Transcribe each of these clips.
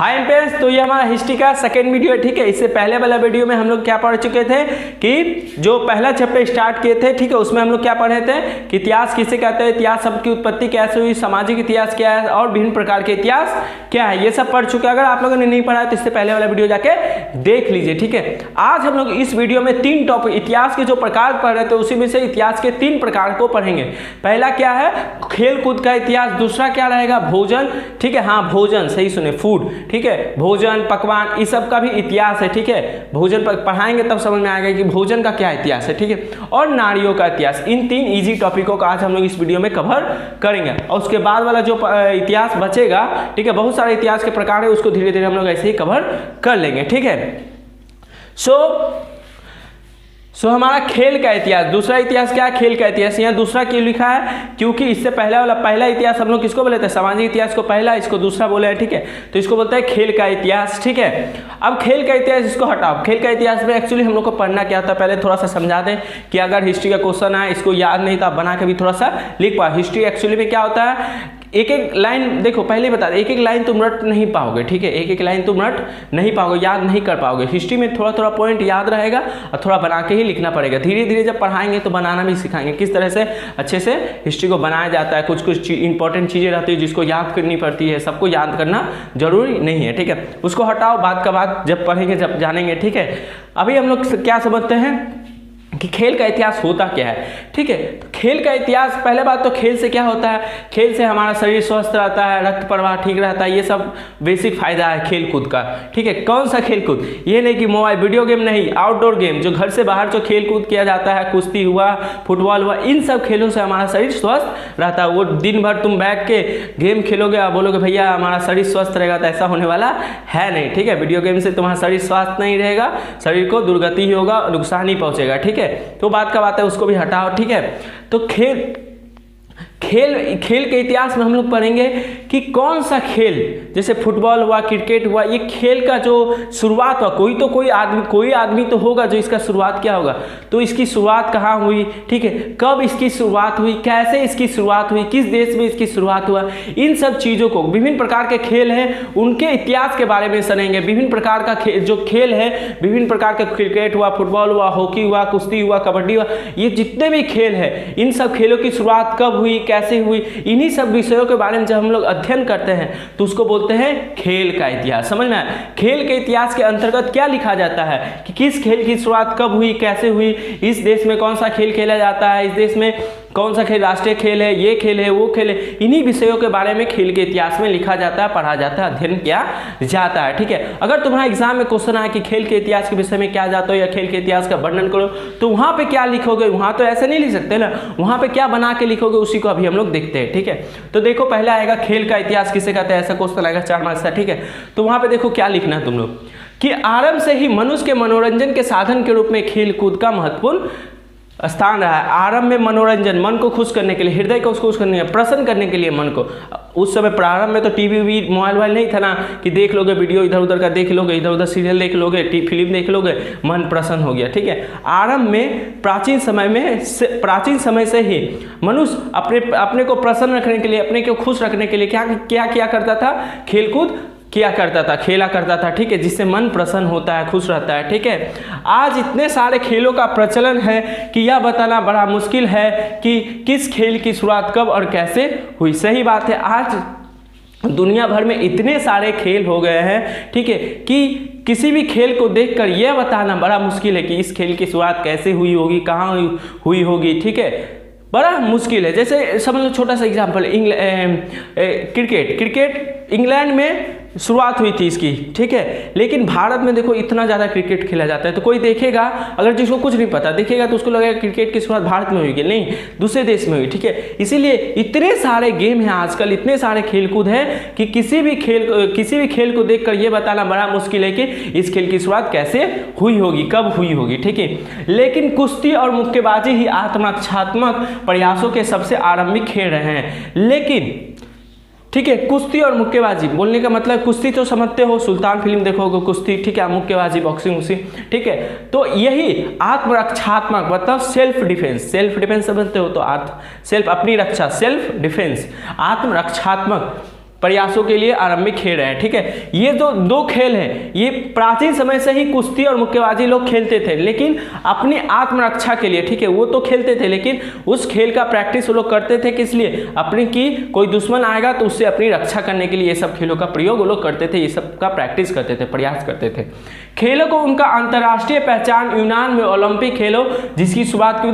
हाय Ampere's, तो ये हमारा हिस्ट्री का सेकंड वीडियो है। ठीक है, इससे पहले वाला वीडियो में हम लोग क्या पढ़ चुके थे कि जो पहला चैप्टर स्टार्ट किए थे, ठीक है, उसमें हम लोग क्या पढ़े थे कि इतिहास किसे कहते हैं, इतिहास शब्द की उत्पत्ति कैसे हुई, सामाजिक इतिहास क्या है और विभिन्न प्रकार के इतिहास क्या है, ये सब पढ़ चुके हैं। अगर आप लोगों ने नहीं पढ़ा तो इससे पहले वाला वीडियो जाके देख लीजिए। ठीक है, आज हम लोग इस वीडियो में 3 टॉपिक इतिहास के जो प्रकार पढ़ रहे थे उसी में से इतिहास के 3 प्रकार को पढ़ेंगे। पहला क्या है, खेल कूद का इतिहास। दूसरा क्या रहेगा, भोजन। ठीक है, हाँ भोजन, सही सुने, फूड। ठीक है, भोजन पकवान इस सब का भी इतिहास है। ठीक है, भोजन पढ़ाएंगे तब समझ में आएगा कि भोजन का क्या इतिहास है। ठीक है, और नारियों का इतिहास। इन 3 इजी टॉपिकों का आज हम लोग इस वीडियो में कवर करेंगे। और उसके बाद वाला जो इतिहास बचेगा, ठीक है, बहुत सारे इतिहास के प्रकार है, उसको धीरे धीरे हम लोग ऐसे ही कवर कर लेंगे। ठीक है, सो हमारा खेल का इतिहास। दूसरा इतिहास क्या है, खेल का इतिहास। यहाँ दूसरा क्यों लिखा है, क्योंकि इससे पहला वाला पहला इतिहास हम लोग किसको बोले थे, सामाजिक इतिहास को पहला, इसको दूसरा बोले हैं। ठीक है, तो इसको बोलते हैं खेल का इतिहास। ठीक है, अब खेल का इतिहास इसको हटाओ। खेल का इतिहास में एक्चुअली हम लोग को पढ़ना क्या होता है, पहले थोड़ा सा समझा दें कि अगर हिस्ट्री का क्वेश्चन आए, इसको याद नहीं तो आप बना के भी थोड़ा सा लिख पाओ। हिस्ट्री एक्चुअली में क्या होता है, एक एक लाइन देखो, पहले बता दें, एक एक लाइन तुम रट नहीं पाओगे। ठीक है, एक एक लाइन तुम रट नहीं पाओगे, याद नहीं कर पाओगे। हिस्ट्री में थोड़ा थोड़ा पॉइंट याद रहेगा और थोड़ा बना के ही लिखना पड़ेगा। धीरे धीरे जब पढ़ाएंगे तो बनाना भी सिखाएंगे, किस तरह से अच्छे से हिस्ट्री को बनाया जाता है। कुछ कुछ इंपॉर्टेंट चीज़ें रहती है जिसको याद करनी पड़ती है, सबको याद करना जरूरी नहीं है। ठीक है, उसको हटाओ, बात का बात जब पढ़ेंगे जब जानेंगे। ठीक है, अभी हम लोग क्या समझते हैं कि खेल का इतिहास होता क्या है। ठीक है, तो खेल का इतिहास, पहले बात तो खेल से क्या होता है, खेल से हमारा शरीर स्वस्थ रहता है, रक्त प्रवाह ठीक रहता है, ये सब बेसिक फायदा है खेल कूद का। ठीक है, कौन सा खेल कूद, ये नहीं कि मोबाइल वीडियो गेम नहीं, आउटडोर गेम, जो घर से बाहर जो खेल कूद किया जाता है, कुश्ती हुआ, फुटबॉल हुआ, इन सब खेलों से हमारा शरीर स्वस्थ रहता है। वो दिन भर तुम बैठ के गेम खेलोगे और बोलोगे भैया हमारा शरीर स्वस्थ रहेगा, तो ऐसा होने वाला है नहीं। ठीक है, वीडियो गेम से तुम्हारा शरीर स्वस्थ नहीं रहेगा, शरीर को दुर्गति ही होगा, नुकसान ही पहुंचेगा। ठीक है, तो बात का बात है, उसको भी हटाओ। ठीक है, तो खेल के इतिहास में हम लोग पढ़ेंगे कि कौन सा खेल, जैसे फुटबॉल हुआ, क्रिकेट हुआ, ये खेल का जो शुरुआत हुआ, कोई आदमी तो होगा जो इसका शुरुआत क्या होगा, तो इसकी शुरुआत कहाँ हुई। ठीक है, कब इसकी शुरुआत हुई, कैसे इसकी शुरुआत हुई, किस देश में इसकी शुरुआत हुआ, इन सब चीज़ों को, विभिन्न प्रकार के खेल हैं उनके इतिहास के बारे में सुनेंगे। विभिन्न प्रकार का जो खेल है, विभिन्न प्रकार के, क्रिकेट हुआ, फुटबॉल हुआ, हॉकी हुआ, कुश्ती हुआ, कबड्डी हुआ, ये जितने भी खेल हैं, इन सब खेलों की शुरुआत कब हुई, कैसे हुई, इन्हीं सब विषयों के बारे में जब हम लोग अध्ययन करते हैं तो उसको बोलते हैं खेल का इतिहास। समझ में आया, खेल के इतिहास के अंतर्गत क्या लिखा जाता है कि किस खेल की शुरुआत कब हुई, कैसे हुई, इस देश में कौन सा खेल खेला जाता है, इस देश में कौन सा खेल राष्ट्रीय खेल है, ये खेल है, वो खेल है, इन्हीं विषयों के बारे में खेल के इतिहास में लिखा जाता है, पढ़ा जाता है, अध्ययन किया जाता है। ठीक है, अगर तुम्हारा एग्जाम में क्वेश्चन आया कि खेल के इतिहास के विषय में क्या जाता हो या खेल के इतिहास का वर्णन करो, तो वहां पे क्या लिखोगे, वहां तो ऐसे नहीं लिख सकते ना, वहां पे क्या बना के लिखोगे उसी को अभी हम लोग देखते हैं। ठीक है, तो देखो पहला आएगा खेल का इतिहास किसे कहते हैं, ऐसा क्वेश्चन आएगा 4 मार्क्स का। ठीक है, तो वहां पे देखो क्या लिखना है तुम लोग कि आरंभ से ही मनुष्य के मनोरंजन के साधन के रूप में खेल कूद का महत्वपूर्ण स्थान रहा है। आरंभ में मनोरंजन, मन को खुश करने के लिए, हृदय को खुश करने के लिए, प्रसन्न करने के लिए मन को। उस समय प्रारंभ में तो टीवी मोबाइल नहीं था ना कि देख लोगे वीडियो इधर उधर का, देख लोगे इधर उधर सीरियल देख लोगे, फिल्म देख लोगे, मन प्रसन्न हो गया। ठीक है, आरंभ में प्राचीन समय से ही मनुष्य अपने को प्रसन्न रखने के लिए, अपने को खुश रखने के लिए क्या किया करता था, खेलकूद किया करता था, खेला करता था। ठीक है, जिससे मन प्रसन्न होता है, खुश रहता है। ठीक है, आज इतने सारे खेलों का प्रचलन है कि यह बताना बड़ा मुश्किल है कि किस खेल की शुरुआत कब और कैसे हुई। सही बात है, आज दुनिया भर में इतने सारे खेल हो गए हैं, ठीक है, कि किसी भी खेल को देखकर यह बताना बड़ा मुश्किल है कि इस खेल की शुरुआत कैसे हुई होगी, कहाँ हुई होगी। ठीक है, बड़ा मुश्किल है। जैसे समझ लो छोटा सा एग्जाम्पल, क्रिकेट इंग्लैंड में शुरुआत हुई थी इसकी। ठीक है, लेकिन भारत में देखो इतना ज़्यादा क्रिकेट खेला जाता है, तो कोई देखेगा, अगर जिसको कुछ नहीं पता देखेगा तो उसको लगेगा क्रिकेट की शुरुआत भारत में हुई, नहीं दूसरे देश में हुई। ठीक है, इसीलिए इतने सारे गेम हैं आजकल, इतने सारे खेलकूद हैं कि किसी भी खेल को देखकर ये बताना बड़ा मुश्किल है कि इस खेल की शुरुआत कैसे हुई होगी, कब हुई होगी। ठीक है, लेकिन कुश्ती और मुक्केबाजी ही आत्मरक्षात्मक प्रयासों के सबसे आरंभिक खेल रहे हैं। लेकिन ठीक है, कुश्ती और मुक्केबाजी बोलने का मतलब, कुश्ती तो समझते हो, सुल्तान फिल्म देखोगे कुश्ती। ठीक है, मुक्केबाजी बॉक्सिंग उसी। ठीक है, तो यही आत्मरक्षात्मक मतलब सेल्फ डिफेंस समझते हो, तो सेल्फ अपनी रक्षा, सेल्फ डिफेंस, आत्मरक्षात्मक प्रयासों के लिए आरंभिक खेल रहे हैं। ठीक है, ये जो दो खेल हैं ये प्राचीन समय से ही कुश्ती और मुक्केबाजी लोग खेलते थे, लेकिन अपनी आत्मरक्षा के लिए। ठीक है, वो तो खेलते थे लेकिन उस खेल का प्रैक्टिस वो लोग करते थे किस लिए, अपनी की कोई दुश्मन आएगा तो उससे अपनी रक्षा करने के लिए ये सब खेलों का प्रयोग वो लोग करते थे, ये सब का प्रैक्टिस करते थे, प्रयास करते थे। खेलों को उनका अंतर्राष्ट्रीय पहचान यूनान में ओलंपिक खेलों जिसकी शुरुआत की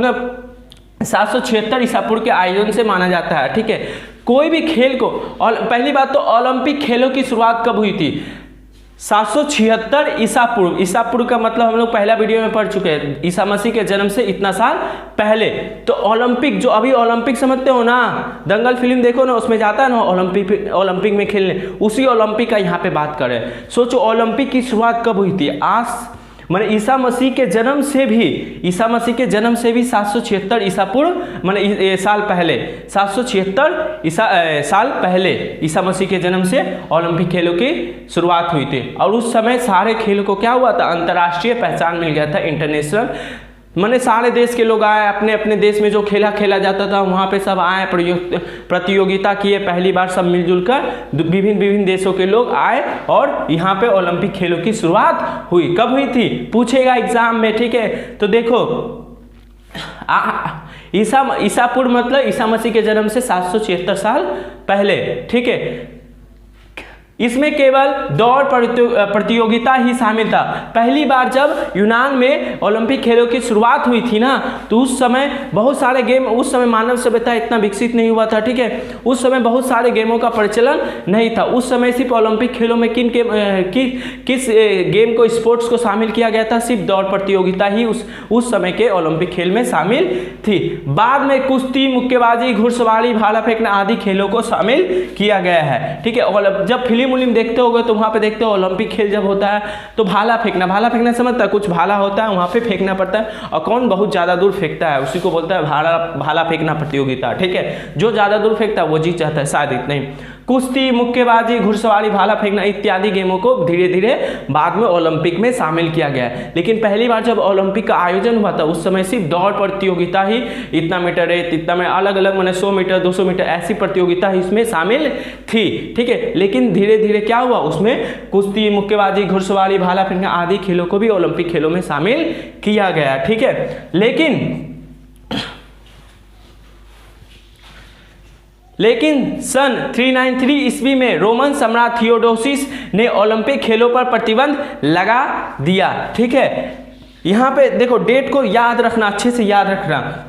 776 ईसा पूर्व के आयोजन से माना जाता है। ठीक है, कोई भी खेल को, और पहली बात तो ओलंपिक खेलों की शुरुआत कब हुई थी, 776 ईसा पूर्व। ईसा पूर्व का मतलब हम लोग पहला वीडियो में पढ़ चुके हैं, ईसा मसीह के जन्म से इतना साल पहले। तो ओलंपिक जो अभी ओलंपिक समझते हो ना, दंगल फिल्म देखो ना, उसमें जाता है ना ओलंपिक में खेलने, उसी ओलंपिक का यहाँ पे बात करें। सोचो ओलंपिक की शुरुआत कब हुई थी, आज माने ईसा मसीह के जन्म से भी 776 ईसा पूर्व माने साल पहले, 776 साल पहले ईसा मसीह के जन्म से ओलंपिक खेलों की शुरुआत हुई थी। और उस समय सारे खेलों को क्या हुआ था, अंतर्राष्ट्रीय पहचान मिल गया था, इंटरनेशनल। माने सारे देश के लोग आए, अपने अपने देश में जो खेला जाता था वहाँ पे सब आए, प्रतियोगिता किए, पहली बार सब मिलजुल कर विभिन्न देशों के लोग आए और यहाँ पे ओलंपिक खेलों की शुरुआत हुई। कब हुई थी पूछेगा एग्जाम में। ठीक है, तो देखो ईसा पूर्व मतलब ईसा मसीह के जन्म से 776 साल पहले। ठीक है, इसमें केवल दौड़ प्रतियोगिता ही शामिल था। पहली बार जब यूनान में ओलंपिक खेलों की शुरुआत हुई थी ना, तो उस समय बहुत सारे गेम, उस समय मानव सभ्यता इतना विकसित नहीं हुआ था। ठीक है, उस समय बहुत सारे गेमों का प्रचलन नहीं था। उस समय सिर्फ ओलंपिक खेलों में किस गेम को, स्पोर्ट्स को शामिल किया गया था, सिर्फ दौड़ प्रतियोगिता ही उस समय के ओलंपिक खेल में शामिल थी। बाद में कुश्ती, मुक्केबाजी, घुड़सवारी, भाला फेंकना आदि खेलों को शामिल किया गया है। ठीक है, और जब फिल्म देखते होगे तो वहां पे देखते हो ओलंपिक खेल जब होता है तो भाला फेंकना समझता है, कुछ भाला होता है वहां पे फेंकना पड़ता है, और कौन बहुत ज्यादा दूर फेंकता है उसी को बोलता है भाला फेंकना प्रतियोगिता। ठीक है, जो ज्यादा दूर फेंकता है वो जीत जाता है, शायद इतना ही। कुश्ती, मुक्केबाजी, घुड़सवारी, भाला फेंकना इत्यादि गेमों को धीरे धीरे बाद में ओलंपिक में शामिल किया गया। लेकिन पहली बार जब ओलंपिक का आयोजन हुआ था उस समय सिर्फ दौड़ प्रतियोगिता ही, इतना मीटर है, इतना में अलग अलग मैंने 100 मीटर 200 मीटर ऐसी प्रतियोगिता ही इसमें शामिल थी। ठीक है, लेकिन धीरे धीरे क्या हुआ, उसमें कुश्ती, मुक्केबाजी, घुड़सवारी, भाला फेंकना आदि खेलों को भी ओलंपिक खेलों में शामिल किया गया। ठीक है, लेकिन सन 393 ईस्वी में रोमन सम्राट थियोडोसिस ने ओलंपिक खेलों पर प्रतिबंध लगा दिया। ठीक है, यहां पे देखो डेट को याद रखना, अच्छे से याद रखना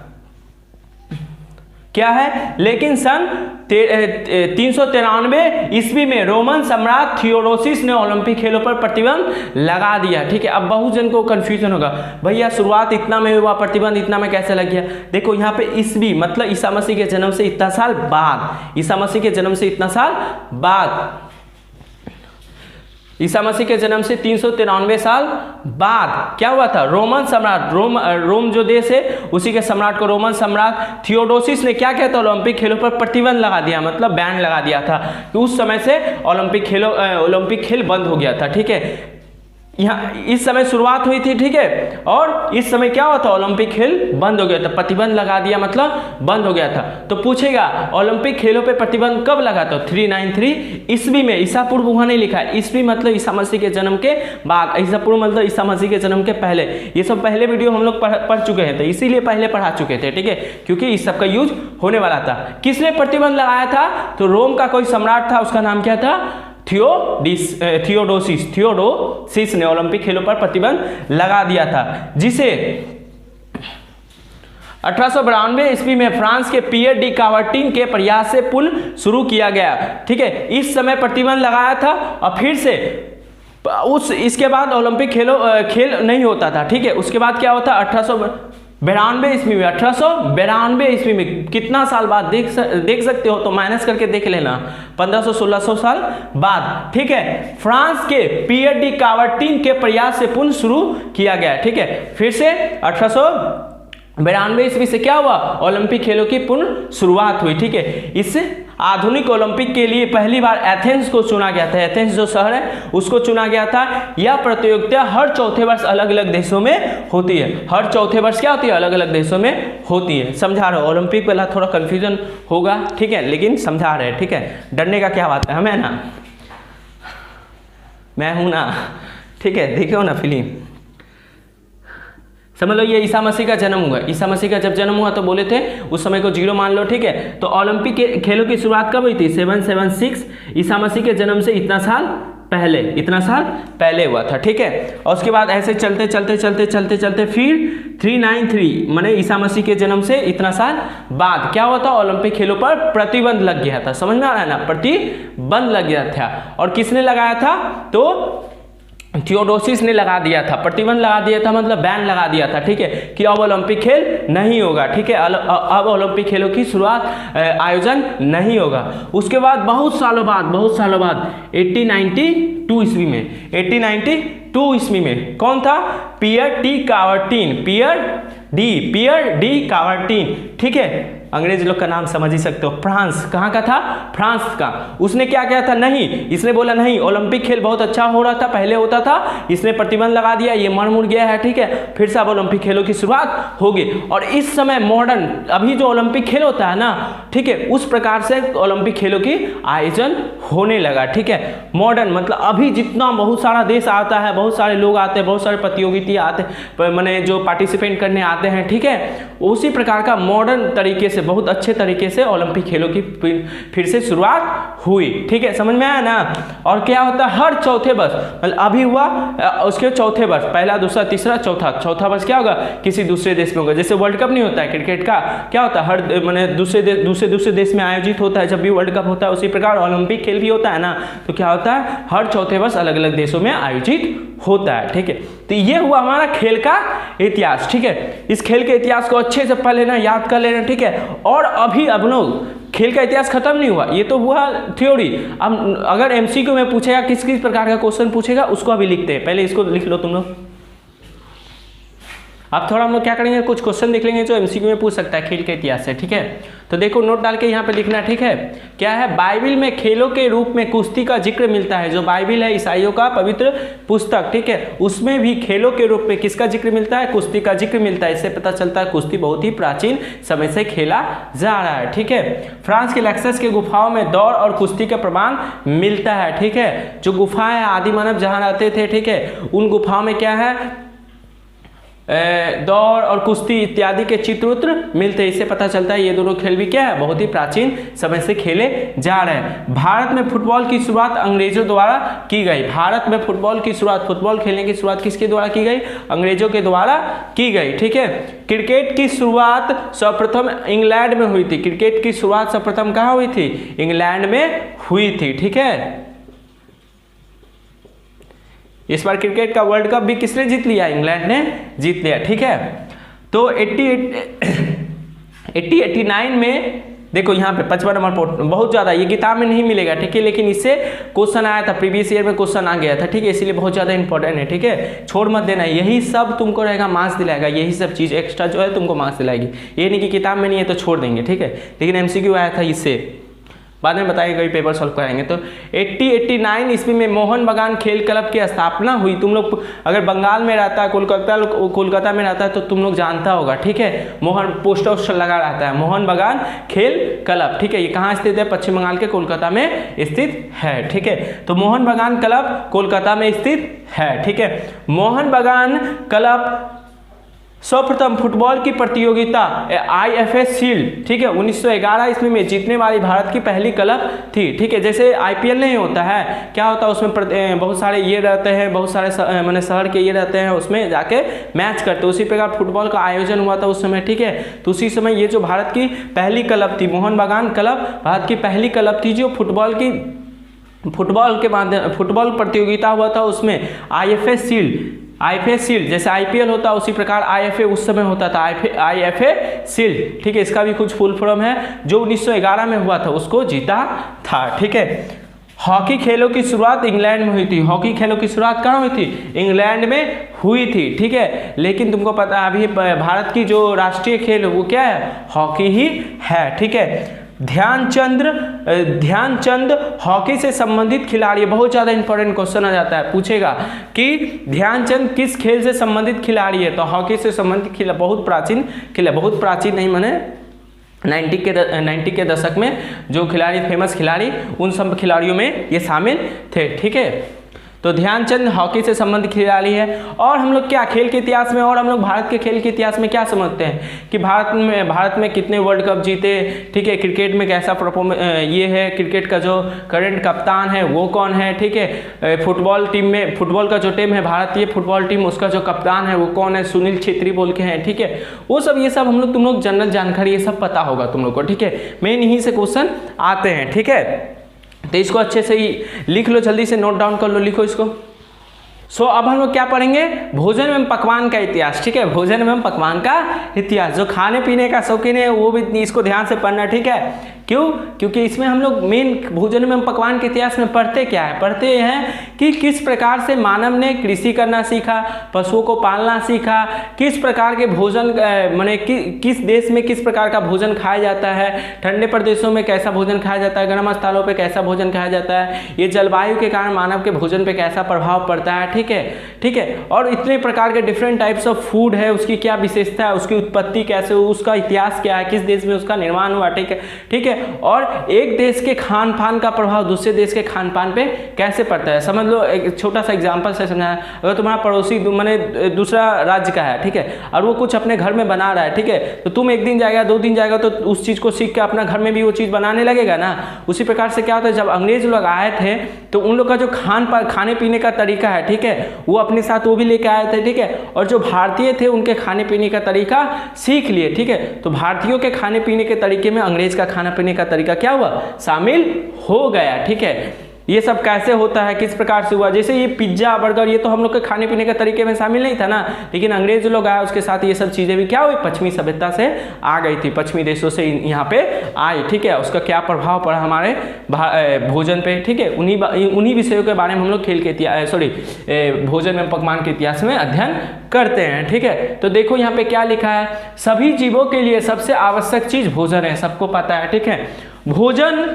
क्या है। लेकिन सन 393 ईस्वी में रोमन सम्राट थियोडोसिस ने ओलंपिक खेलों पर प्रतिबंध लगा दिया। ठीक है, अब बहुत जन को कंफ्यूजन होगा, भैया शुरुआत इतना में हुआ, प्रतिबंध इतना में कैसे लग गया। देखो यहाँ पे ईस्वी मतलब ईसा मसीह के जन्म से इतना साल बाद, ईसा मसीह के जन्म से इतना साल बाद, ईसा मसीह के जन्म से 393 साल बाद क्या हुआ था, रोमन सम्राट, रोम जो देश है उसी के सम्राट को रोमन सम्राट थियोडोसिस ने क्या कहता, ओलंपिक खेलों पर प्रतिबंध लगा दिया, मतलब बैन लगा दिया था। तो उस समय से ओलंपिक खेल बंद हो गया था। ठीक है, यहाँ इस समय शुरुआत हुई थी। ठीक है, और इस समय क्या हुआ था, ओलंपिक खेल बंद हो गया था, प्रतिबंध लगा दिया मतलब बंद हो गया था। तो पूछेगा ओलंपिक खेलों पे प्रतिबंध कब लगा था, 393 ईस्वी में। ईसा पूर्व वहां नहीं लिखा है, ईस्वी मतलब ईसा मसीह के जन्म के बाद, ईसा पूर्व मतलब ईसा मसीह के जन्म के पहले। ये सब पहले वीडियो हम लोग पढ़ चुके हैं, तो इसीलिए पहले पढ़ा चुके थे। ठीक है, क्योंकि इस सब का यूज होने वाला था। किसने प्रतिबंध लगाया था, तो रोम का कोई सम्राट था, उसका नाम क्या था, थियोडोसिस ने ओलंपिक खेलों पर प्रतिबंध लगा दिया था, जिसे 1892 ईस्वी में फ्रांस के पियर डी कावर्टिन के प्रयास से पुनः शुरू किया गया। ठीक है, इस समय प्रतिबंध लगाया था और फिर से इसके बाद ओलंपिक खेल नहीं होता था। ठीक है, उसके बाद क्या होता, 1892 ईस्वी में, 1892 ईस्वी में कितना साल बाद देख सकते हो, तो माइनस करके देख लेना, 1500-1600 साल बाद। ठीक है, फ्रांस के पियर डी कावर्टिन के प्रयास से पुनः शुरू किया गया। ठीक है, फिर से 92 ईस्वी से क्या हुआ, ओलंपिक खेलों की पुनः शुरुआत हुई। ठीक है, इस आधुनिक ओलंपिक के लिए पहली बार एथेंस को चुना गया था। एथेंस जो शहर है उसको चुना गया था। यह प्रतियोगिता हर चौथे वर्ष अलग अलग देशों में होती है। हर चौथे वर्ष क्या होती है, अलग अलग देशों में होती है। समझा रहे हो, ओलंपिक वाला थोड़ा कंफ्यूजन होगा, ठीक है, लेकिन समझा रहे हैं। ठीक है, डरने का क्या बात है, हमें ना, मैं हूं ना, ठीक है, देखो ना फिल्म, समझ लो ये ईसा मसीह का जन्म हुआ। ईसा मसीह का जब जन्म हुआ तो बोले थे उस समय को 0 मान लो। ठीक है, तो ओलंपिक के खेलों की शुरुआत कब हुई थी, 776 ईसा मसीह के जन्म से इतना साल पहले हुआ था। ठीक है, और उसके बाद ऐसे चलते चलते फिर 393 माने ईसा मसीह के जन्म से इतना साल बाद क्या हुआ था, ओलंपिक खेलों पर प्रतिबंध लग गया था। समझ में आ रहा है ना, प्रतिबंध लग गया था। और किसने लगाया था, तो थियोडोसिस ने लगा दिया था, प्रतिबंध लगा दिया था, मतलब बैन लगा दिया था। ठीक है, कि अब ओलंपिक खेल नहीं होगा। ठीक है, अब ओलंपिक खेलों की शुरुआत आयोजन नहीं होगा। उसके बाद बहुत सालों बाद 1892 ईस्वी में कौन था, पियर डी कावर्टीन। ठीक है, अंग्रेज लोग का नाम समझ ही सकते हो। फ्रांस, कहाँ का था, फ्रांस का। उसने क्या किया था, नहीं, इसने बोला नहीं, ओलंपिक खेल बहुत अच्छा हो रहा था, पहले होता था, इसने प्रतिबंध लगा दिया, ये मर मुड़ गया है। ठीक है, फिर से अब ओलंपिक खेलों की शुरुआत होगी। और इस समय मॉडर्न, अभी जो ओलंपिक खेल होता है ना, ठीक है, उस प्रकार से ओलंपिक खेलों की आयोजन होने लगा। ठीक है, मॉडर्न मतलब अभी जितना बहुत सारा देश आता है, बहुत सारे लोग आते हैं, बहुत सारे प्रतियोगिता आते हैं, मैंने जो पार्टिसिपेट करने आते हैं। ठीक है, उसी प्रकार का मॉडर्न तरीके से, बहुत अच्छे तरीके से ओलंपिक खेलों की फिर से शुरुआत हुई। ठीक है, समझ में आया ना। और क्या होता है, हर चौथे वर्ष, मतलब अभी हुआ, उसके चौथे वर्ष, पहला दूसरा तीसरा चौथा वर्ष क्या होगा, किसी दूसरे देश में होगा। जैसे वर्ल्ड कप नहीं होता है क्रिकेट का, क्या होता है, हर मैंने दूसरे देश में आयोजित होता है जब भी वर्ल्ड कप होता है। उसी प्रकार ओलंपिक खेल भी होता है ना, तो क्या होता है, हर चौथे वर्ष अलग अलग देशों में आयोजित होता है। ठीक है, तो ये हुआ हमारा खेल का इतिहास। ठीक है, इस खेल के इतिहास को अच्छे से पढ़ लेना, याद कर लेना। ठीक है, और अभी अब लोग खेल का इतिहास खत्म नहीं हुआ, ये तो हुआ थ्योरी। अब अगर एमसीक्यू में पूछेगा, किस किस प्रकार का क्वेश्चन पूछेगा, उसको अभी लिखते हैं। पहले इसको लिख लो तुम लोग। अब थोड़ा हम लोग क्या करेंगे, कुछ क्वेश्चन देख लेंगे जो एमसीक्यू में पूछ सकता है खेल के इतिहास से। ठीक है, तो देखो नोट डाल के यहाँ पे लिखना। ठीक है, क्या है, बाइबिल में खेलों के रूप में कुश्ती का जिक्र मिलता है। जो बाइबिल है ईसाइयों का पवित्र पुस्तक, ठीक है, उसमें भी खेलों के रूप में किसका जिक्र मिलता है, कुश्ती का जिक्र मिलता है। इससे पता चलता है कुश्ती बहुत ही प्राचीन समय से खेला जा रहा है। ठीक है, फ्रांस के लैक्सस के गुफाओं में दौड़ और कुश्ती का प्रमाण मिलता है। ठीक है, जो गुफाएं हैं, आदि मानव जहाँ रहते थे, ठीक है, उन गुफाओं में क्या है, दौड़ और कुश्ती इत्यादि के चित्र मिलते हैं। इससे पता चलता है ये दोनों खेल भी क्या है, बहुत ही प्राचीन समय से खेले जा रहे हैं। भारत में फुटबॉल की शुरुआत अंग्रेजों द्वारा की गई। भारत में फुटबॉल खेलने की शुरुआत किसके द्वारा की गई, अंग्रेजों के द्वारा की गई। ठीक है, क्रिकेट की शुरुआत सर्वप्रथम इंग्लैंड में हुई थी। क्रिकेट की शुरुआत सर्वप्रथम कहाँ हुई थी, इंग्लैंड में हुई थी। ठीक है, इस बार क्रिकेट का वर्ल्ड कप भी किसने जीत लिया, इंग्लैंड ने जीत लिया। ठीक है, तो 89 में देखो यहाँ पे 55 नंबर पोर्ट, बहुत ज़्यादा, ये किताब में नहीं मिलेगा। ठीक है, लेकिन इससे क्वेश्चन आया था, प्रीवियस ईयर में क्वेश्चन आ गया था। ठीक है, इसलिए बहुत ज़्यादा इंपॉर्टेंट है। ठीक है, छोड़ मत देना, यही सब तुमको रहेगा, मार्क्स दिलाएगा, यही सब चीज़ एक्स्ट्रा जो है तुमको मार्क्स दिलाएगी। ये नहीं कि किताब में नहीं है तो छोड़ देंगे। ठीक है, लेकिन एमसीक्यू आया था इससे, बाद में बताएंगे, कभी पेपर सॉल्व कराएंगे। तो 89 ईस्वी में मोहन बागान खेल क्लब की स्थापना हुई। तुम लोग अगर बंगाल में रहता है, कोलकाता में रहता है तो तुम लोग जानता होगा। ठीक है, मोहन पोस्टर लगा रहता है, मोहन बागान खेल क्लब। ठीक है, ये कहाँ स्थित है, पश्चिम बंगाल के कोलकाता में स्थित है। ठीक है, तो मोहन बागान क्लब कोलकाता में स्थित है। ठीक है, मोहन बागान क्लब सर्वप्रथम फुटबॉल की प्रतियोगिता IFA शील्ड, ठीक है, 1911 ईस्वी में जीतने वाली भारत की पहली क्लब थी। ठीक है, जैसे IPL नहीं होता है, क्या होता है उसमें बहुत सारे ये रहते हैं, बहुत सारे मैंने शहर के ये रहते हैं, उसमें जाके मैच करते हैं। उसी प्रकार फुटबॉल का आयोजन हुआ था उस समय। ठीक है, तो उसी समय ये जो भारत की पहली क्लब थी, मोहन बागान क्लब भारत की पहली क्लब थी जो फुटबॉल के माध्यम फुटबॉल प्रतियोगिता हुआ था, उसमें IFA शील्ड जैसे IPL होता है उसी प्रकार IFA उस समय होता था, IFA शील्ड। ठीक है, इसका भी कुछ फुल फॉर्म है, जो 1911 में हुआ था उसको जीता था। ठीक है, हॉकी खेलों की शुरुआत इंग्लैंड में हुई थी। हॉकी खेलों की शुरुआत कहाँ हुई थी? इंग्लैंड में हुई थी, ठीक है। लेकिन तुमको पता है अभी भारत की जो राष्ट्रीय खेल वो क्या है? हॉकी ही है, ठीक है। ध्यानचंद हॉकी से संबंधित खिलाड़ी, बहुत ज़्यादा इंपॉर्टेंट क्वेश्चन आ जाता है, पूछेगा कि ध्यानचंद किस खेल से संबंधित खिलाड़ी है? तो हॉकी से संबंधित खिला, बहुत प्राचीन खिला, बहुत प्राचीन नहीं माने 90 के दशक में जो खिलाड़ी, फेमस खिलाड़ी, उन सब खिलाड़ियों में ये शामिल थे, ठीक है। तो ध्यानचंद हॉकी से संबंधित खिलाड़ी है। और हम लोग क्या खेल के इतिहास में, और हम लोग भारत के खेल के इतिहास में क्या समझते हैं कि भारत में कितने वर्ल्ड कप जीते, ठीक है। क्रिकेट में कैसा परफॉर्मेंस ये है, क्रिकेट का जो करंट कप्तान है वो कौन है, ठीक है। फुटबॉल टीम में, फुटबॉल का जो टीम है भारतीय फुटबॉल टीम, उसका जो कप्तान है वो कौन है? सुनील छेत्री बोल के हैं, ठीक है। वो सब, ये सब हम लोग, तुम लोग जनरल जानकारी ये सब पता होगा तुम लोग को, ठीक है। मेन यहीं से क्वेश्चन आते हैं, ठीक है। तो इसको अच्छे से ही लिख लो, जल्दी से नोट डाउन कर लो, लिखो इसको। अब हम लोग क्या पढ़ेंगे? भोजन एवं पकवान का इतिहास, ठीक है। भोजन एवं पकवान का इतिहास, जो खाने पीने का शौकीन है वो भी इसको ध्यान से पढ़ना, ठीक है। क्यों? क्योंकि इसमें हम लोग मेन भोजन एवं पकवान के इतिहास में पढ़ते क्या है? पढ़ते हैं कि किस प्रकार से मानव ने कृषि करना सीखा, पशुओं को पालना सीखा, किस प्रकार के भोजन माने किस देश में किस प्रकार का भोजन खाया जाता है, ठंडे प्रदेशों में कैसा भोजन खाया जाता है, गर्म स्थलों पर कैसा भोजन खाया जाता है, ये जलवायु के कारण मानव के भोजन पर कैसा प्रभाव पड़ता है, ठीक है, ठीक है। और इतने प्रकार के डिफरेंट टाइप्स ऑफ फूड है, उसकी क्या विशेषता है, उसकी उत्पत्ति कैसे, उसका इतिहास क्या है, किस देश में उसका निर्माण हुआ, ठीक है, ठीक है। और एक देश के खान पान का प्रभाव दूसरे देश के खान पान पे कैसे पड़ता है। समझ लो, एक छोटा सा एग्जांपल से समझाया, अगर तुम्हारा पड़ोसी माने दूसरा राज्य का है, ठीक है, और वो कुछ अपने घर में बना रहा है, ठीक है, तो तुम एक दिन जाएगा, 2 दिन जाएगा, तो उस चीज़ को सीख के अपना घर में भी वो चीज़ बनाने लगेगा ना। उसी प्रकार से क्या होता है, जब अंग्रेज लोग आए थे तो उन लोग का जो खाने पीने का तरीका है, ठीक है, वो अपने साथ वो भी लेके आए थे, ठीक है। और जो भारतीय थे उनके खाने पीने का तरीका सीख लिए, ठीक है। तो भारतीयों के खाने पीने के तरीके में अंग्रेज का खाना पीने का तरीका क्या हुआ? शामिल हो गया, ठीक है। ये सब कैसे होता है, किस प्रकार से हुआ? जैसे ये पिज्जा, बर्गर, ये तो हम लोग के खाने पीने के तरीके में शामिल नहीं था ना, लेकिन अंग्रेज लोग आए, उसके साथ ये सब चीज़ें भी क्या हुई? पश्चिमी सभ्यता से आ गई थी, पश्चिमी देशों से यहाँ पे आई, ठीक है। उसका क्या प्रभाव पड़ा हमारे भोजन पे, ठीक है। उन्हीं विषयों के बारे में हम लोग खेल के इतिहास, भोजन एवं पकवान के इतिहास में अध्ययन करते हैं, ठीक है। तो देखो यहाँ पे क्या लिखा है, सभी जीवों के लिए सबसे आवश्यक चीज़ भोजन है, सबको पता है, ठीक है। भोजन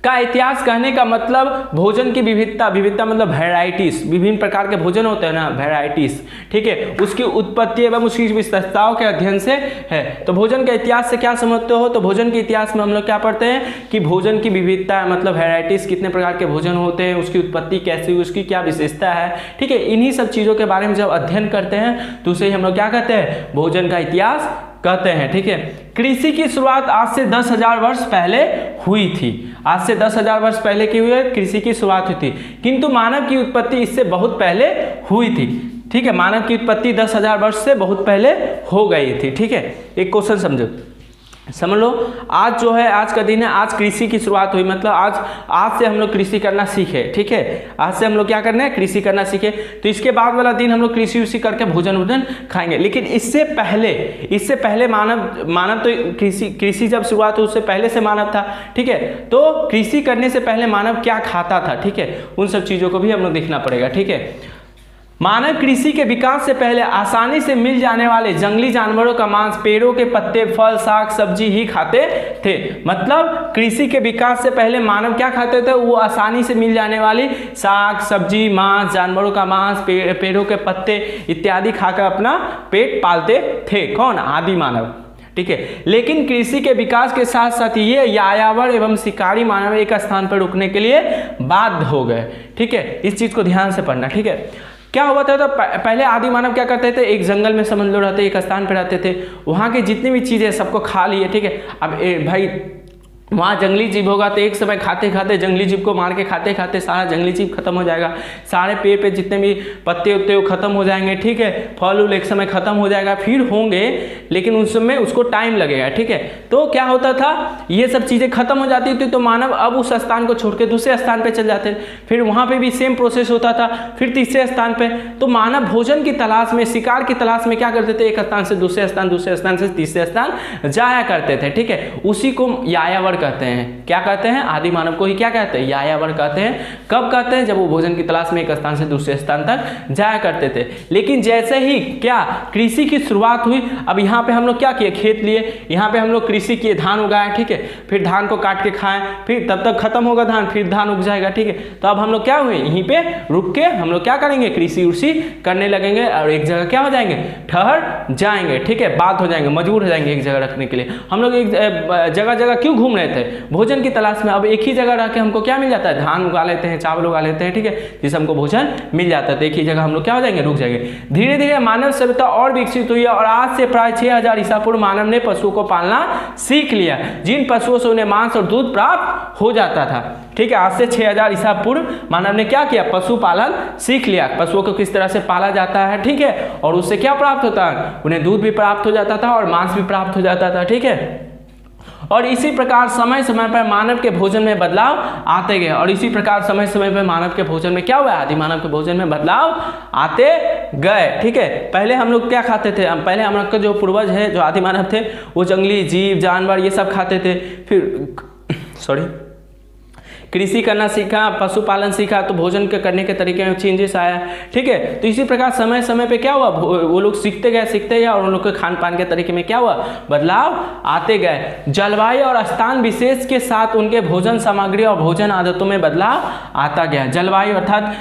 का इतिहास कहने का मतलब भोजन की विविधता मतलब वैरायटीज, विभिन्न प्रकार के भोजन होते हैं ना, वैरायटीज, ठीक है, उसकी उत्पत्ति एवं उसकी विशेषताओं के अध्ययन से है। तो भोजन के इतिहास से क्या समझते हो? तो भोजन के इतिहास में हम लोग क्या पढ़ते हैं कि भोजन की विविधता मतलब वैरायटीज, कितने प्रकार के भोजन होते हैं, उसकी उत्पत्ति कैसी हुई, उसकी क्या विशेषता है, ठीक है। इन्हीं सब चीज़ों के बारे में जब अध्ययन करते हैं तो उसे हम लोग क्या कहते हैं? भोजन का इतिहास कहते हैं, ठीक है। कृषि की शुरुआत आज से 10,000 वर्ष पहले हुई थी। आज से 10,000 वर्ष पहले की हुई कृषि की शुरुआत हुई थी, किंतु मानव की उत्पत्ति इससे बहुत पहले हुई थी, ठीक है। मानव की उत्पत्ति 10,000 वर्ष से बहुत पहले हो गई थी, ठीक है। एक क्वेश्चन समझ लो, आज जो है, आज का दिन है, आज कृषि की शुरुआत हुई, मतलब आज से हम लोग कृषि करना सीखे, ठीक है। आज से हम लोग क्या करना है? कृषि करना सीखे। तो इसके बाद वाला दिन हम लोग कृषि करके भोजन खाएंगे। लेकिन इससे पहले मानव तो कृषि जब शुरुआत हुई उससे पहले से मानव था, ठीक है। तो कृषि करने से पहले मानव क्या खाता था, ठीक है, उन सब चीज़ों को भी हम लोग देखना पड़ेगा, ठीक है। मानव कृषि के विकास से पहले आसानी से मिल जाने वाले जंगली जानवरों का मांस, पेड़ों के पत्ते, फल, साग, सब्जी ही खाते थे। मतलब कृषि के विकास से पहले मानव क्या खाते थे? वो आसानी से मिल जाने वाली साग, सब्जी, मांस, जानवरों का मांस, पेड़ों के पत्ते इत्यादि खाकर अपना पेट पालते थे। कौन? आदि मानव, ठीक है। लेकिन कृषि के विकास के साथ साथ ये यायावर एवं शिकारी मानव एक स्थान पर रुकने के लिए बाध्य हो गए, ठीक है। इस चीज को ध्यान से पढ़ना, ठीक है। क्या हुआ था? तो पहले आदि मानव क्या करते थे? एक जंगल में समझ लो रहते, एक स्थान पर रहते थे, वहाँ की जितनी भी चीज़ें सबको खा लिए, ठीक है। अब भाई वहाँ जंगली जीव होगा तो एक समय खाते खाते जंगली जीव को मार के खाते खाते सारा जंगली जीव खत्म हो जाएगा, सारे पेड़ पे जितने भी पत्ते उत्ते वो खत्म हो जाएंगे, ठीक है। फल उल एक समय खत्म हो जाएगा, फिर होंगे, लेकिन उस समय उसको टाइम लगेगा, ठीक है। तो क्या होता था? ये सब चीज़ें खत्म हो जाती थी तो मानव अब उस स्थान को छोड़ के दूसरे स्थान पर चल जाते, फिर वहाँ पर भी सेम प्रोसेस होता था, फिर तीसरे स्थान पर। तो मानव भोजन की तलाश में, शिकार की तलाश में क्या करते थे? एक स्थान से दूसरे स्थान, दूसरे स्थान से तीसरे स्थान जाया करते थे, ठीक है। उसी को यायावर कहते हैं। क्या कहते हैं? आदि मानव को ही क्या कहते हैं? यायावर कहते हैं। कब कहते हैं? जब वो भोजन की तलाश में एक स्थान से दूसरे स्थान तक जाया करते थे। लेकिन जैसे ही क्या कृषि की शुरुआत हुई, अब यहाँ पे हम लोग क्या किए? खेत लिए, यहाँ पे हम लोग कृषि किए, धान उगाए, ठीक है, फिर धान को काट के खाएं, फिर तब तक खत्म होगा धान, फिर धान उग जाएगा, ठीक है। तो अब हम लोग क्या हुए? यहीं पे रुक के हम लोग क्या करेंगे? कृषि उर्षि करने लगेंगे और एक जगह क्या हो जाएंगे? ठहर जाएंगे, ठीक है, बात हो जाएंगे, मजबूर हो जाएंगे एक जगह रखने के लिए। हम लोग एक जगह जगह क्यों घूम रहे थे? भोजन की तलाश में। अब एक ही जगह रह के हमको क्या मिल जाता है? धान उगा लेते हैं, चावल उगा लेते हैं, ठीक है, जिससे हमको भोजन मिल जाता है। तो एक ही जगह हम लोग क्या हो जाएंगे? रुक जाएंगे। धीरे धीरे मानव सभ्यता और विकसित हुई और आज से प्राय 6000 ईसा पूर्व मानव ने पशुओं को पालना सीख लिया, जिन पशुओं से उन्हें मांस और दूध प्राप्त हो जाता था, ठीक है। आज से 6000 ईसा पूर्व मानव ने क्या किया? पशुपालन सीख लिया, पशुओं को किस तरह से पाला जाता है, ठीक है, और उससे क्या प्राप्त होता है? उन्हें दूध भी प्राप्त हो जाता था और मांस भी प्राप्त हो जाता था, ठीक है। और इसी प्रकार समय समय पर मानव के भोजन में बदलाव आते गए, और इसी प्रकार समय समय पर मानव के भोजन में क्या हुआ? आदि मानव के भोजन में बदलाव आते गए, ठीक है। पहले हम लोग क्या खाते थे? पहले हम लोग के जो पूर्वज है, जो आदि मानव थे, वो जंगली जीव जानवर ये सब खाते थे। फिर कृषि करना सीखा, पशुपालन सीखा, तो भोजन के करने के तरीके में चेंजेस आया, ठीक है। तो इसी प्रकार समय समय पे क्या हुआ? वो लोग सीखते गए और उन लोग के खान पान के तरीके में क्या हुआ? बदलाव आते गए। जलवायु और स्थान विशेष के साथ उनके भोजन सामग्री और भोजन आदतों में बदलाव आता गया। जलवायु अर्थात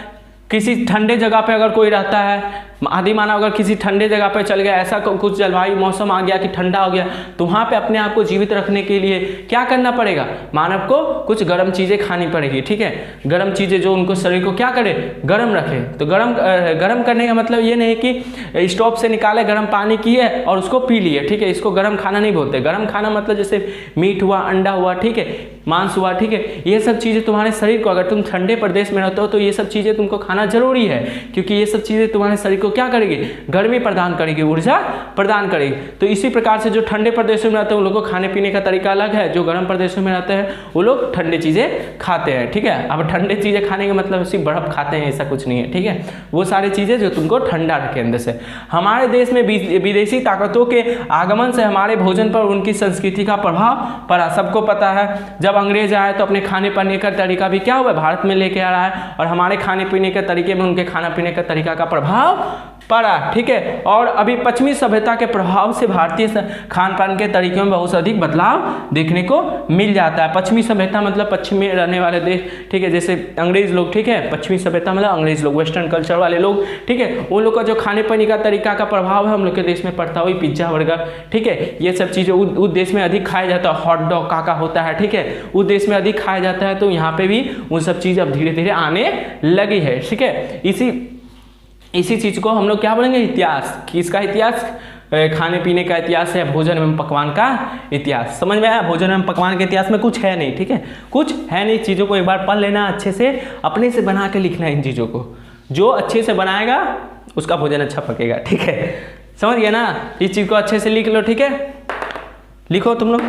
किसी ठंडे जगह पे अगर कोई रहता है, आदि मानव अगर किसी ठंडे जगह पे चल गया, ऐसा कुछ जलवायु मौसम आ गया कि ठंडा हो गया, तो वहाँ पे अपने आप को जीवित रखने के लिए क्या करना पड़ेगा? मानव को कुछ गर्म चीज़ें खानी पड़ेगी, ठीक है। गर्म चीज़ें जो उनको शरीर को क्या करे? गर्म रखे। तो गर्म करने का मतलब ये नहीं कि स्टोव से निकाले गर्म पानी किए और उसको पी लिए, ठीक है, इसको गर्म खाना नहीं बोलते। गर्म खाना मतलब जैसे मीट हुआ, अंडा हुआ, ठीक है, मांस हुआ, ठीक है, ये सब चीज़ें तुम्हारे शरीर को, अगर तुम ठंडे प्रदेश में रहते हो तो ये सब चीज़ें तुमको खाना जरूरी है, क्योंकि ये सब चीज़ें तुम्हारे शरीर को क्या करेगी? गर्मी प्रदान करेगी, ऊर्जा प्रदान करेगी। तो इसी प्रकार से जो ठंडे प्रदेशों में रहते हैं उन लोगों को खाने पीने का तरीका अलग है, जो गर्म प्रदेशों में रहते हैं वो लोग ठंडे चीज़ें खाते हैं, ठीक है। अब ठंडे चीज़ें खाने का मतलब सिर्फ बर्फ खाते हैं ऐसा कुछ नहीं है, ठीक है। वो सारी चीज़ें जो तुमको ठंडा रखे अंदर से। हमारे देश में विदेशी ताकतों के आगमन से हमारे भोजन पर उनकी संस्कृति का प्रभाव पड़ा। सबको पता है, जब अंग्रेज आए तो अपने खाने पीने का तरीका भी क्या हुआ? भारत में लेके आ रहा है, और हमारे खाने पीने के तरीके में उनके खाना पीने का तरीका का प्रभाव पड़ा, ठीक है। और अभी पश्चिमी सभ्यता के प्रभाव से भारतीय खान पान के तरीकों में बहुत अधिक बदलाव देखने को मिल जाता है। पश्चिमी सभ्यता मतलब पश्चिम में रहने वाले देश, ठीक है, जैसे अंग्रेज लोग, ठीक है। पश्चिमी सभ्यता मतलब अंग्रेज लोग, वेस्टर्न कल्चर वाले लोग, ठीक है, उन लोग का जो खाने पीने का तरीका का प्रभाव है हम लोग के देश में पड़ता है। वही पिज्जा, बर्गर, ठीक है, ये सब चीज़ें उस देश में अधिक खाया जाता है। हॉट डॉग का होता है, ठीक है, उस देश में अधिक खाया जाता है। तो यहाँ पे भी उन सब चीज़ अब धीरे धीरे आने लगी है, ठीक है। इसी चीज़ को हम लोग क्या बोलेंगे? इतिहास। किसका इतिहास? खाने पीने का इतिहास है, भोजन एवं पकवान का इतिहास। समझ में आया? भोजन एवं पकवान के इतिहास में कुछ है नहीं, ठीक है, कुछ है नहीं। चीज़ों को एक बार पढ़ लेना अच्छे से, अपने से बना के लिखना इन चीज़ों को। जो अच्छे से बनाएगा उसका भोजन अच्छा पकेगा, ठीक है। समझ गया ना? इस चीज़ को अच्छे से लिख लो, ठीक है, लिखो तुम लोग।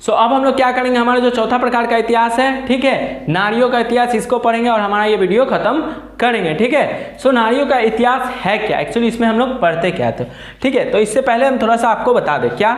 अब हम लोग क्या करेंगे? हमारा जो चौथा प्रकार का इतिहास है, ठीक है, नारियों का इतिहास, इसको पढ़ेंगे और हमारा ये वीडियो खत्म करेंगे, ठीक है। नारियों का इतिहास है क्या? एक्चुअली इसमें हम लोग पढ़ते क्या थे, ठीक है। तो इससे पहले हम थोड़ा सा आपको बता दें क्या।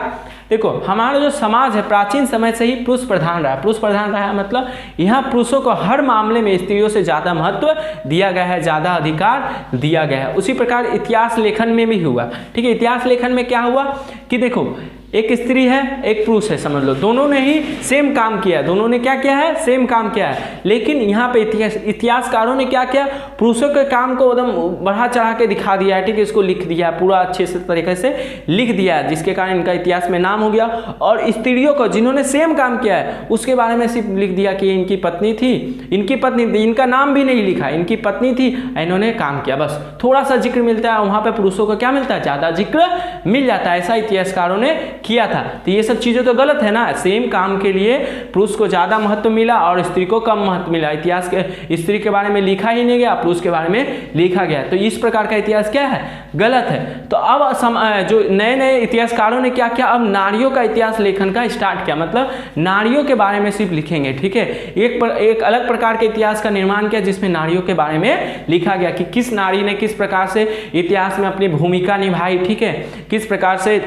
देखो, हमारा जो समाज है प्राचीन समय से ही पुरुष प्रधान रहा। पुरुष प्रधान रहा मतलब यहाँ पुरुषों को हर मामले में स्त्रियों से ज़्यादा महत्व दिया गया है, ज़्यादा अधिकार दिया गया है। उसी प्रकार इतिहास लेखन में भी हुआ, ठीक है। इतिहास लेखन में क्या हुआ कि देखो, एक स्त्री है, एक पुरुष है, समझ लो, दोनों ने ही सेम काम किया है। दोनों ने क्या किया है? सेम काम किया है। लेकिन यहाँ पे इतिहासकारों ने क्या किया? पुरुषों के काम को एकदम बढ़ा चढ़ा के दिखा दिया है, ठीक है, इसको लिख दिया पूरा अच्छे से तरीके से लिख दिया है, जिसके कारण इनका इतिहास में नाम हो गया। और स्त्रियों को जिन्होंने सेम काम किया है उसके बारे में सिर्फ लिख दिया कि इनकी पत्नी थी, इनका नाम भी नहीं लिखा, इनकी पत्नी थी, इन्होंने काम किया, बस थोड़ा सा जिक्र मिलता है। वहाँ पर पुरुषों को क्या मिलता है? ज़्यादा जिक्र मिल जाता है। ऐसा इतिहासकारों ने किया था। तो ये सब चीज़ें तो गलत है ना। सेम काम के लिए पुरुष को ज़्यादा महत्व मिला और स्त्री को कम महत्व मिला। इतिहास के स्त्री के बारे में लिखा ही नहीं गया, पुरुष के बारे में लिखा गया। तो इस प्रकार का इतिहास क्या है? गलत है। तो अब जो नए नए इतिहासकारों ने क्या किया? अब नारियों का इतिहास लेखन का स्टार्ट किया, मतलब नारियों के बारे में सिर्फ लिखेंगे, ठीक है। एक अलग प्रकार के इतिहास का निर्माण किया जिसमें नारियों के बारे में लिखा गया कि किस नारी ने किस प्रकार से इतिहास में अपनी भूमिका निभाई, ठीक है, किस प्रकार से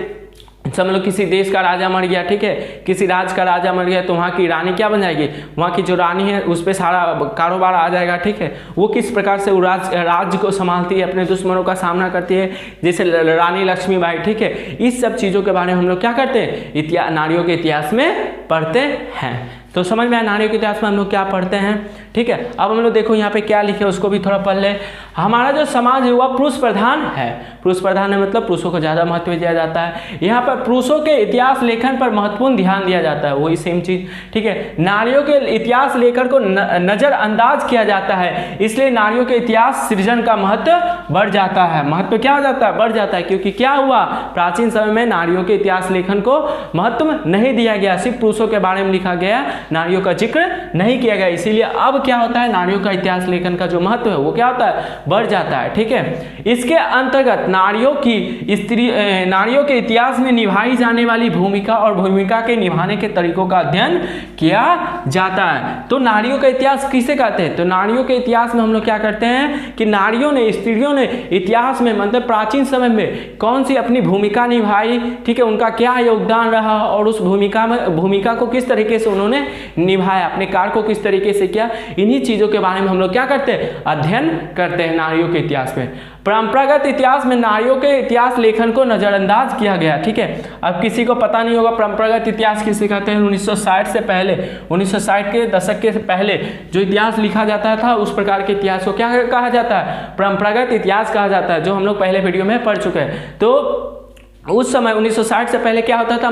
समझ लो किसी देश का राजा मर गया, ठीक है, किसी राज्य का राजा मर गया, तो वहाँ की रानी क्या बन जाएगी, वहाँ की जो रानी है उस पर सारा कारोबार आ जाएगा, ठीक है। वो किस प्रकार से वो राज्य को संभालती है, अपने दुश्मनों का सामना करती है, जैसे रानी लक्ष्मीबाई, ठीक है। इस सब चीज़ों के बारे में हम लोग क्या करते हैं, नारियों के इतिहास में पढ़ते हैं। तो समझ में आया नारियों के इतिहास में हम लोग क्या पढ़ते हैं, ठीक है। अब हम लोग देखो यहाँ पे क्या लिखे उसको भी थोड़ा पढ़ ले। हमारा जो समाज है वह पुरुष प्रधान है। पुरुष प्रधान है मतलब पुरुषों को ज़्यादा महत्व दिया जाता है। यहाँ पर पुरुषों के इतिहास लेखन पर महत्वपूर्ण ध्यान दिया जाता है, वही सेम चीज़, ठीक है। नारियों के इतिहास लेखन को नज़रअंदाज किया जाता है, इसलिए नारियों के इतिहास सृजन का महत्व बढ़ जाता है। महत्व क्या हो जाता है, बढ़ जाता है, क्योंकि क्या हुआ, प्राचीन समय में नारियों के इतिहास लेखन को महत्व नहीं दिया गया, सिर्फ पुरुषों के बारे में लिखा गया, नारियों का जिक्र नहीं किया गया। इसीलिए अब क्या होता है, नारियों का इतिहास लेखन का जो महत्व है वो क्या होता है, बढ़ जाता है, ठीक है। इसके अंतर्गत नारियों के इतिहास में निभाई जाने वाली भूमिका और भूमिका के निभाने के तरीकों का अध्ययन किया जाता है। तो नारियों का इतिहास किसे कहते हैं, तो नारियों के इतिहास में हम लोग क्या करते हैं कि नारियों ने, स्त्रियों ने इतिहास में मतलब प्राचीन समय में कौन सी अपनी भूमिका निभाई, ठीक है, उनका क्या योगदान रहा और उस भूमिका को किस तरीके से उन्होंने निभाया, अपने कार्य को किस तरीके से किया, इन्हीं चीज़ों के बारे में हम लोग क्या करते हैं, अध्ययन करते हैं नारियों के इतिहास में। परंपरागत इतिहास में नारियों के इतिहास लेखन को नज़रअंदाज किया गया, ठीक है। अब किसी को पता नहीं होगा परंपरागत इतिहास किसे कहते हैं। 1960 से पहले, 1960 के दशक के पहले जो इतिहास लिखा जाता था उस प्रकार के इतिहास को क्या कहा जाता है, परंपरागत इतिहास कहा जाता है, जो हम लोग पहले वीडियो में पढ़ चुके हैं। तो उस समय 1960 से पहले क्या होता था,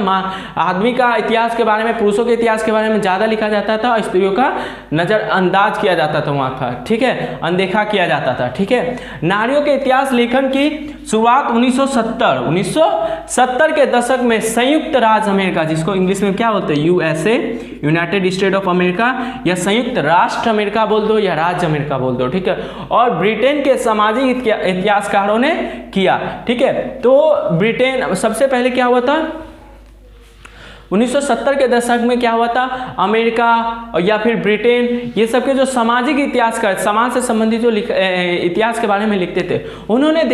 आदमी का इतिहास के बारे में, पुरुषों के इतिहास के बारे में ज़्यादा लिखा जाता था और स्त्रियों का नज़रअंदाज किया जाता था वहाँ पर, ठीक है, अनदेखा किया जाता था, ठीक है। नारियों के इतिहास लेखन की शुरुआत 1970 के दशक में संयुक्त राज्य अमेरिका, जिसको इंग्लिश में क्या बोलते हैं, USA, United state of America, या संयुक्त राष्ट्र अमेरिका बोल दो या राज्य अमेरिका बोल दो, ठीक है, और ब्रिटेन के सामाजिक इतिहासकारों ने किया, ठीक है। तो ब्रिटेन सबसे पहले क्या हुआ था, 1970 के दशक में क्या हुआ था, अमेरिका या फिर ब्रिटेन, ये सब के जो सामाजिक इतिहासकार, समाज से संबंधित जो इतिहास के बारे में लिखते थे, उन्होंने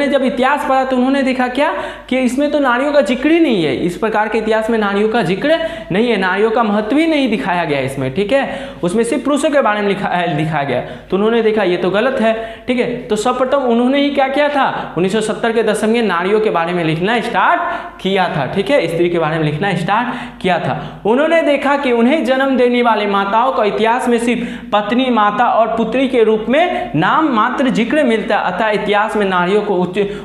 जब इतिहास पढ़ा तो उन्होंने देखा क्या कि इसमें तो नारियों का जिक्र ही नहीं है, इस प्रकार के इतिहास में नारियों का जिक्र नहीं है, नारियों का महत्व ही नहीं दिखाया गया इसमें, ठीक है, उसमें सिर्फ पुरुषों के बारे में दिखाया गया। तो उन्होंने देखा ये तो गलत है, ठीक है। तो सर्वप्रथम उन्होंने ही क्या किया था, 1970 के दशक में नारियों के बारे में लिखना स्टार्ट किया था, ठीक है, स्त्री के बारे में लिखना स्टार्ट किया था। उन्होंने देखा कि उन्हें जन्म देने वाले माताओं का इतिहास में सिर्फ पत्नी, माता और पुत्री के रूप में नाम मात्र जिक्र मिलता है, अतः इतिहास में नारियों को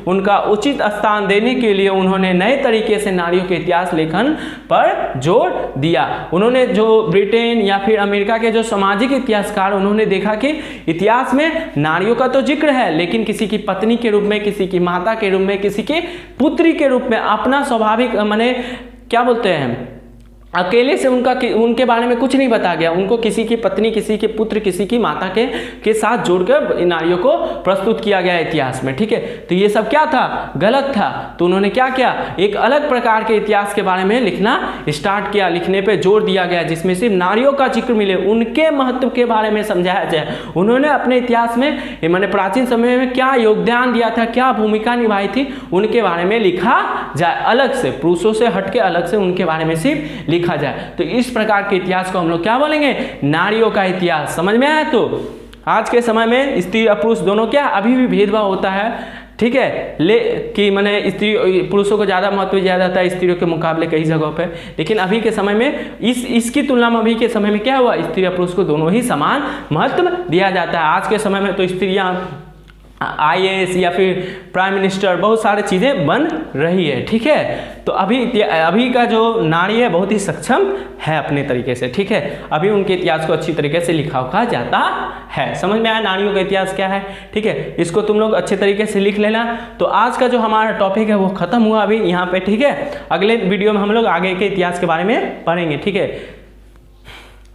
उनका उचित स्थान देने के लिए उन्होंने नए तरीके से नारियों के इतिहास लेखन पर जोर दिया। उन्होंने जो ब्रिटेन या फिर अमेरिका के जो सामाजिक इतिहासकार, उन्होंने देखा कि इतिहास में नारियों का तो जिक्र है, लेकिन किसी की पत्नी के रूप में, किसी की माता के रूप में, किसी की पुत्री के रूप में अपना स्वाभाविक माने क्या बोलते हैं, अकेले से उनके बारे में कुछ नहीं बताया गया, उनको किसी की पत्नी, किसी के पुत्र, किसी की माता के साथ जोड़कर नारियों को प्रस्तुत किया गया इतिहास में, ठीक है। तो ये सब क्या था, गलत था। तो उन्होंने क्या किया, एक अलग प्रकार के इतिहास के बारे में लिखना स्टार्ट किया, लिखने पे जोर दिया गया जिसमें सिर्फ नारियों का जिक्र मिले, उनके महत्व के बारे में समझाया जाए। उन्होंने अपने इतिहास में मैंने प्राचीन समय में क्या योगदान दिया था, क्या भूमिका निभाई थी, उनके बारे में लिखा जाए, अलग से, पुरुषों से हटके अलग से उनके बारे में सिर्फ लिखा जाए। तो इस प्रकार के इतिहास को हम लोग क्या बोलेंगे, नारियों का इतिहास। समझ में आया। तो आज के समय में स्त्री और पुरुष दोनों क्या अभी भी भेदभाव होता है, ठीक है, कि मैंने स्त्री पुरुषों को ज़्यादा महत्व दिया जाता है स्त्रियों के मुकाबले कई जगहों पे, लेकिन अभी के समय में इसकी तुलना में अभी के समय में क्या हुआ, स्त्री और पुरुष को दोनों ही समान महत्व दिया जाता है। आज के समय में तो स्त्रियाँ IAS या फिर प्राइम मिनिस्टर, बहुत सारी चीज़ें बन रही है, ठीक है। तो अभी का जो नारी है बहुत ही सक्षम है अपने तरीके से, ठीक है। अभी उनके इतिहास को अच्छी तरीके से लिखा जाता है। समझ में आया नारियों का इतिहास क्या है, ठीक है। इसको तुम लोग अच्छे तरीके से लिख लेना। तो आज का जो हमारा टॉपिक है वो खत्म हुआ अभी यहाँ पे, ठीक है। अगले वीडियो में हम लोग आगे के इतिहास के बारे में पढ़ेंगे, ठीक है।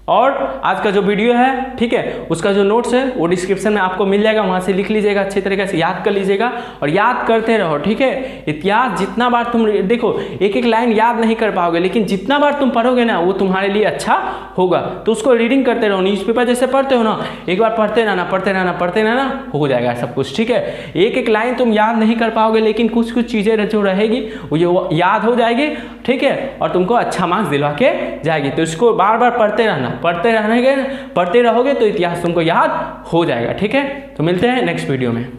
और आज का जो वीडियो है, ठीक है, उसका जो नोट्स है वो डिस्क्रिप्शन में आपको मिल जाएगा, वहाँ से लिख लीजिएगा, अच्छी तरीके से याद कर लीजिएगा और याद करते रहो, ठीक है। इतिहास जितना बार तुम देखो, एक एक लाइन याद नहीं कर पाओगे, लेकिन जितना बार तुम पढ़ोगे ना वो तुम्हारे लिए अच्छा होगा। तो उसको रीडिंग करते रहो, न्यूज़पेपर जैसे पढ़ते हो ना, एक बार पढ़ते रहना, हो जाएगा सब कुछ, ठीक है। एक एक लाइन तुम याद नहीं कर पाओगे, लेकिन कुछ कुछ चीज़ें जो रहेगी वो याद हो जाएगी, ठीक है, और तुमको अच्छा मार्क्स दिलवा के जाएगी। तो इसको बार बार पढ़ते रहोगे तो इतिहास तुमको याद हो जाएगा, ठीक है। तो मिलते हैं नेक्स्ट वीडियो में।